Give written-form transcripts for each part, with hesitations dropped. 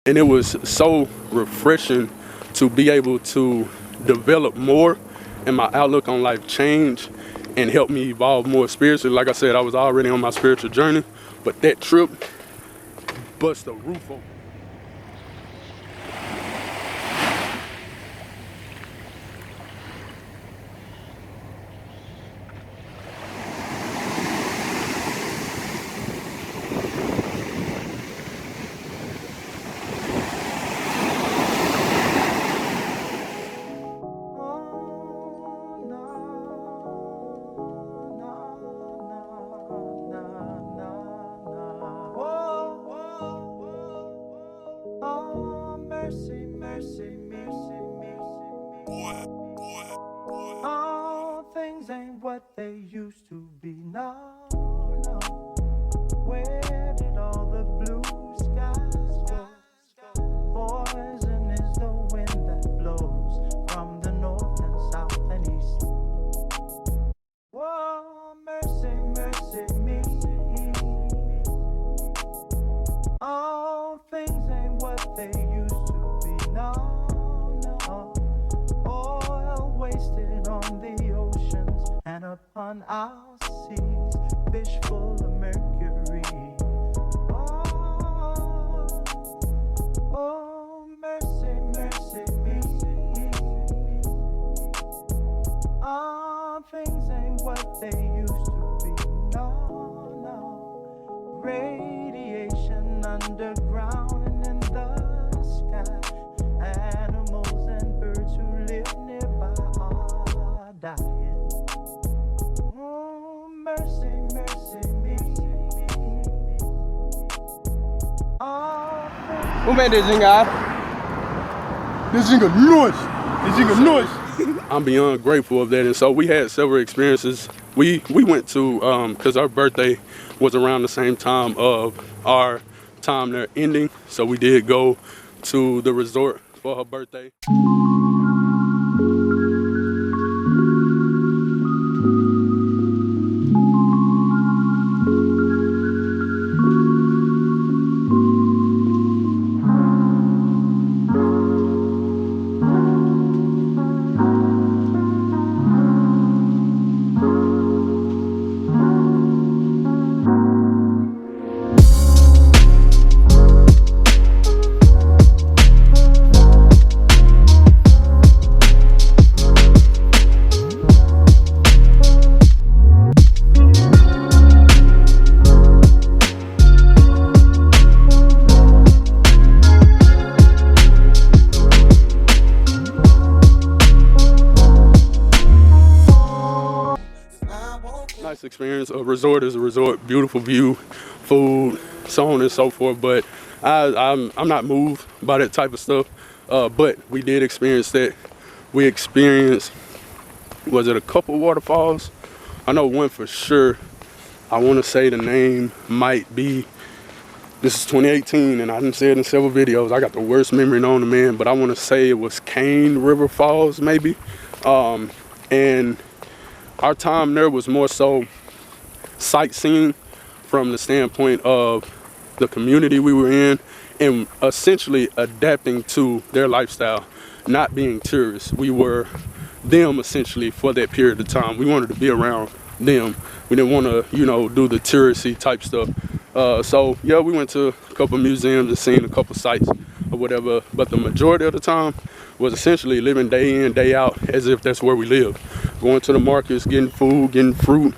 And it was so refreshing to be able to develop more and my outlook on life change and help me evolve more spiritually. Like I said, I was already on my spiritual journey, but that trip bust the roof open. All things ain't what they used to be. No, no. Where did all the blue skies go? Poison is the wind that blows from the north and south and east. Whoa, mercy, mercy me. All things ain't what they used to be. No, no. Oil wasted on the oceans and upon our seas, fish full of mercury. Oh, mercy, mercy me. All things ain't what they used to be. No, no. Radiation underground and in the sky. Animals and birds who live nearby are dying. Oh, mercy, mercy me. Hoe bent dit ding aan? Dit ding is nice. Dit ding is nice. I'm beyond grateful of that. And so we had several experiences. We went to, because our birthday was around the same time of our time there ending. So we did go to the resort for her birthday. Nice experience. A resort is a resort, beautiful view, food, so on and so forth. But I'm not moved by that type of stuff. But we did experience that. We experienced, was it a couple waterfalls? I know one for sure. I want to say the name might be, this is 2018 and I didn't say it in several videos. I got the worst memory known to man, but I want to say it was Cane River Falls maybe. And our time there was more so sightseeing from the standpoint of the community we were in and essentially adapting to their lifestyle, not being tourists. We were them essentially for that period of time. We wanted to be around them. We didn't want to, do the touristy type stuff. So yeah, we went to a couple museums and seen a couple sites or whatever, but the majority of the time was essentially living day in, day out as if that's where we live. Going to the markets, getting food, getting fruit.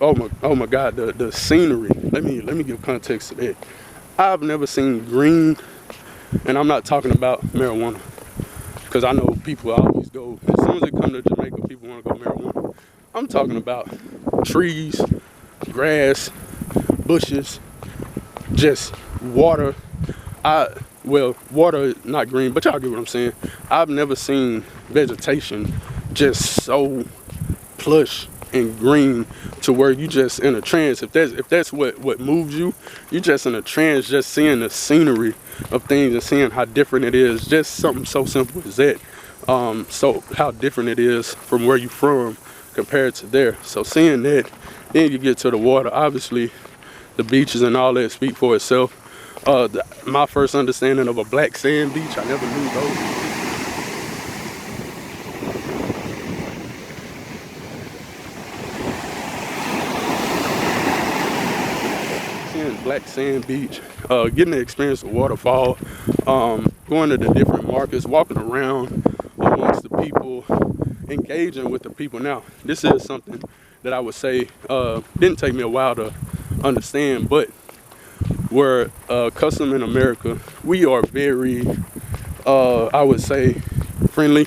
Oh my God, the scenery. Let me give context to that. I've never seen green, and I'm not talking about marijuana, because I know people always go, as soon as they come to Jamaica, people want to go marijuana. I'm talking about trees, grass, bushes, just water. Water not green, but y'all get what I'm saying. I've never seen vegetation just so plush and green to where you just in a trance. If that's what moves you, you just in a trance, just seeing the scenery of things and seeing how different it is. Just something so simple as that. So how different it is from where you from compared to there. So seeing that, then you get to the water. Obviously, the beaches and all that speak for itself. My first understanding of a black sand beach, I never knew those. Seeing black sand beach, getting to experience the waterfall, going to the different markets, walking around amongst the people, engaging with the people. Now, this is something that I would say didn't take me a while to understand, but we're custom in America. We are very, I would say, friendly,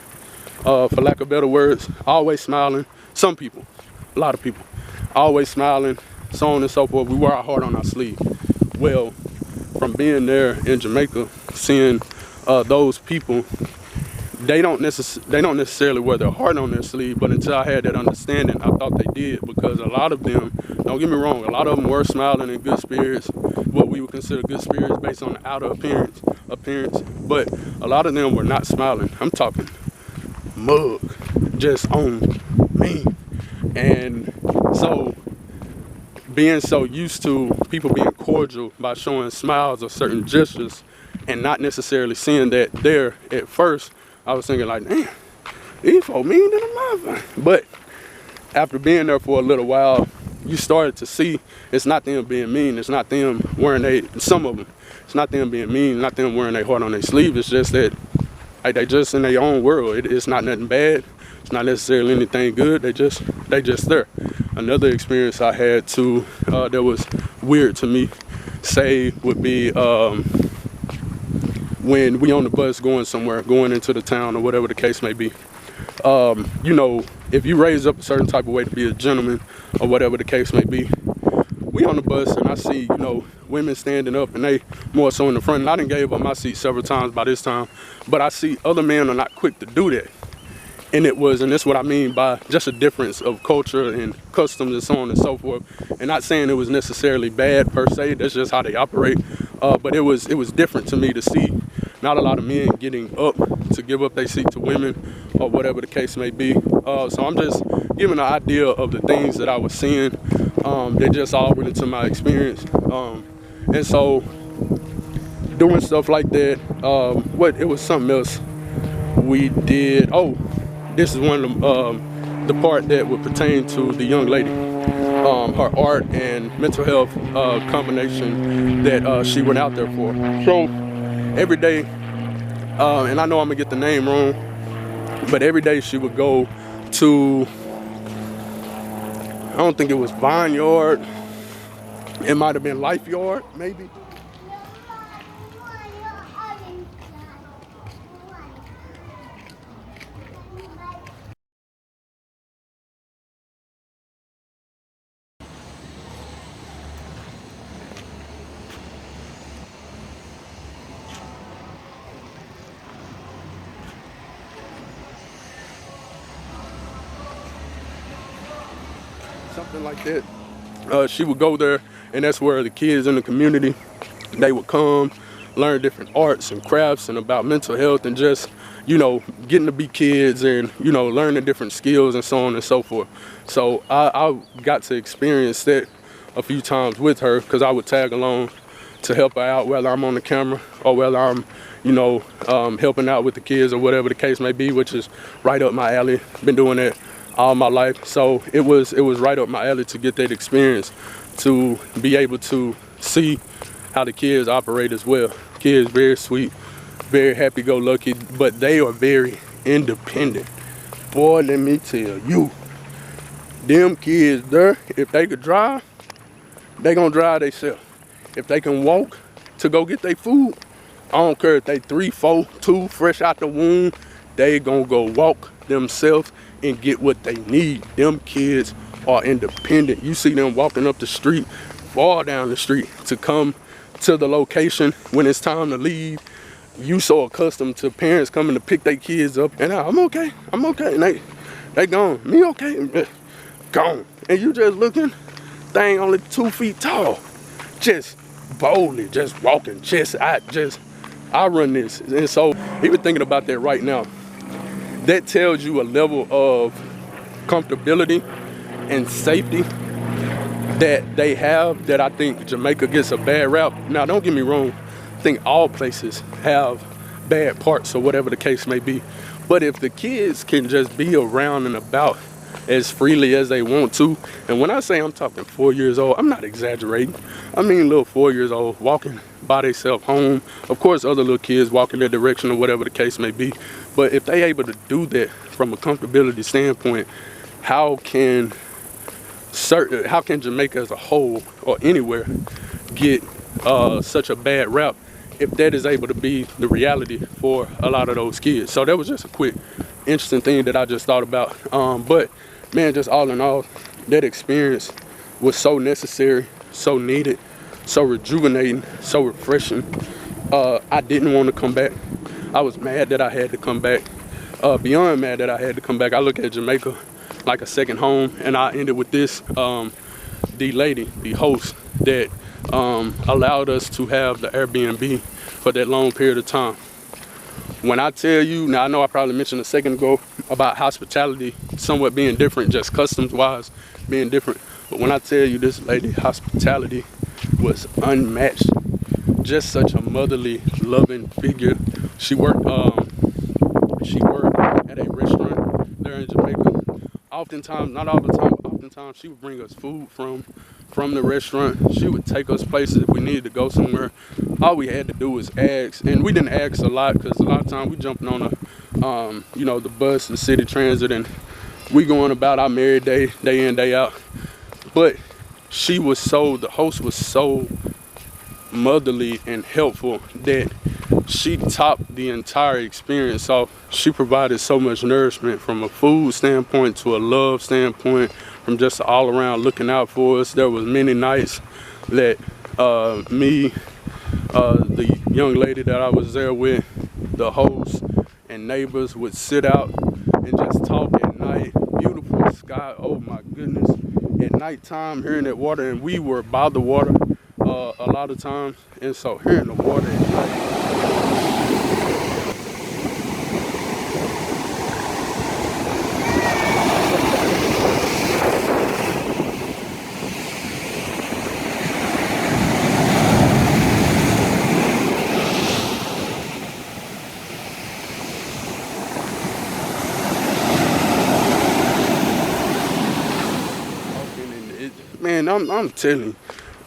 for lack of better words, always smiling. Some people, a lot of people, always smiling, so on and so forth. We wear our heart on our sleeve. Well, from being there in Jamaica, seeing those people, they don't necessarily wear their heart on their sleeve, but until I had that understanding, I thought they did, because a lot of them, don't get me wrong, a lot of them were smiling in good spirits, what we would consider good spirits based on the outer appearance, but a lot of them were not smiling. I'm talking mug, just on me. And so being so used to people being cordial by showing smiles or certain gestures and not necessarily seeing that there at first, I was thinking like, damn, these folk mean to the motherfucker. But after being there for a little while, you started to see it's not them being mean. It's not them wearing some of them, it's not them being mean, not them wearing their heart on their sleeve. It's just that like, they just in their own world. It's not nothing bad. It's not necessarily anything good. They just there. Another experience I had too that was weird to me, say, would be when we on the bus going somewhere, going into the town or whatever the case may be. You know, if you raise up a certain type of way to be a gentleman or whatever the case may be, we on the bus and I see, you know, women standing up and they more so in the front. And I done gave up my seat several times by this time, but I see other men are not quick to do that. And that's what I mean by just a difference of culture and customs and so on and so forth. And not saying it was necessarily bad per se, that's just how they operate. But it was different to me to see not a lot of men getting up to give up their seat to women or whatever the case may be. So I'm just giving an idea of the things that I was seeing that just all went into my experience. And so doing stuff like that, it was something else we did. Oh, this is one of the part that would pertain to the young lady. Her art and mental health combination that she went out there for. So every day, and I know I'm gonna get the name wrong, but every day she would go to, I don't think it was Vineyard, it might have been Life Yard, maybe. Something like that. She would go there, and that's where the kids in the community, they would come, learn different arts and crafts and about mental health and just, you know, getting to be kids and, you know, learning different skills and so on and so forth. So I got to experience that a few times with her, because I would tag along to help her out, whether I'm on the camera or whether I'm, you know, helping out with the kids or whatever the case may be, which is right up my alley. Been doing that all my life. So it was right up my alley to get that experience, to be able to see how the kids operate as well. Kids very sweet, very happy-go-lucky, but they are very independent. Boy, let me tell you, them kids there, if they could drive, they gonna drive themselves. If they can walk to go get their food, I don't care if they 3, 4, 2, fresh out the womb, they gonna go walk themselves and get what they need. Them kids are independent. You see them walking up the street, far down the street to come to the location when it's time to leave. You so accustomed to parents coming to pick their kids up, and I'm okay, and they gone. Me okay, gone. And you just looking, thing only 2 feet tall, just boldly, just walking, I run this. And so even thinking about that right now, that tells you a level of comfortability and safety that they have that I think Jamaica gets a bad rap. Now, don't get me wrong. I think all places have bad parts or whatever the case may be. But if the kids can just be around and about as freely as they want to, and when I say I'm talking 4 years old, I'm not exaggerating. I mean little 4 years old walking by themselves home. Of course, other little kids walking their direction or whatever the case may be. But if they able to do that from a comfortability standpoint, how can Jamaica as a whole or anywhere get such a bad rap if that is able to be the reality for a lot of those kids? So that was just a quick, interesting thing that I just thought about. But man, just all in all, that experience was so necessary, so needed, so rejuvenating, so refreshing. I didn't want to come back. I was mad that I had to come back. Beyond mad that I had to come back, I look at Jamaica like a second home, and I ended with this. The host that allowed us to have the Airbnb for that long period of time. When I tell you, now I know I probably mentioned a second ago about hospitality somewhat being different, just customs-wise being different. But when I tell you this lady, hospitality was unmatched. Just such a motherly, loving figure. She worked at a restaurant there in Jamaica. Oftentimes, not all the time, oftentimes she would bring us food from the restaurant. She would take us places if we needed to go somewhere. All we had to do was ask, and we didn't ask a lot because a lot of times we jumping on the bus, the city transit, and we going about our merry day in, day out. But the host was so motherly and helpful that she topped the entire experience off. She provided so much nourishment from a food standpoint to a love standpoint, from just all around looking out for us. There was many nights that me, the young lady that I was there with, the host, and neighbors would sit out and just talk at night. Beautiful sky, oh my goodness. At nighttime, hearing that water, and we were by the water a lot of times, and so hearing the water at night. Man, I'm telling you,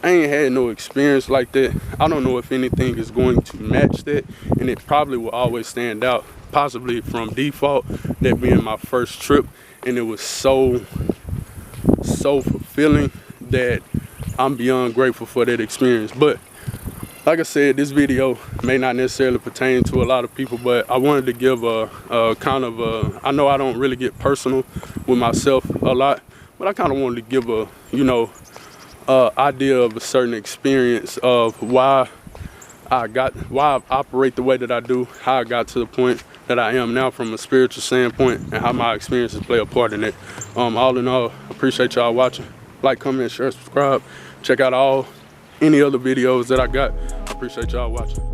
I ain't had no experience like that. I don't know if anything is going to match that, and it probably will always stand out, possibly from default, that being my first trip, and it was so fulfilling that I'm beyond grateful for that experience. But like I said, this video may not necessarily pertain to a lot of people, but I wanted to give I know I don't really get personal with myself a lot, but I kind of wanted to give a, idea of a certain experience of why I operate the way that I do, how I got to the point that I am now from a spiritual standpoint, and how my experiences play a part in it. All in all, appreciate y'all watching. Like, comment, share, subscribe. Check out any other videos that I got. I appreciate y'all watching.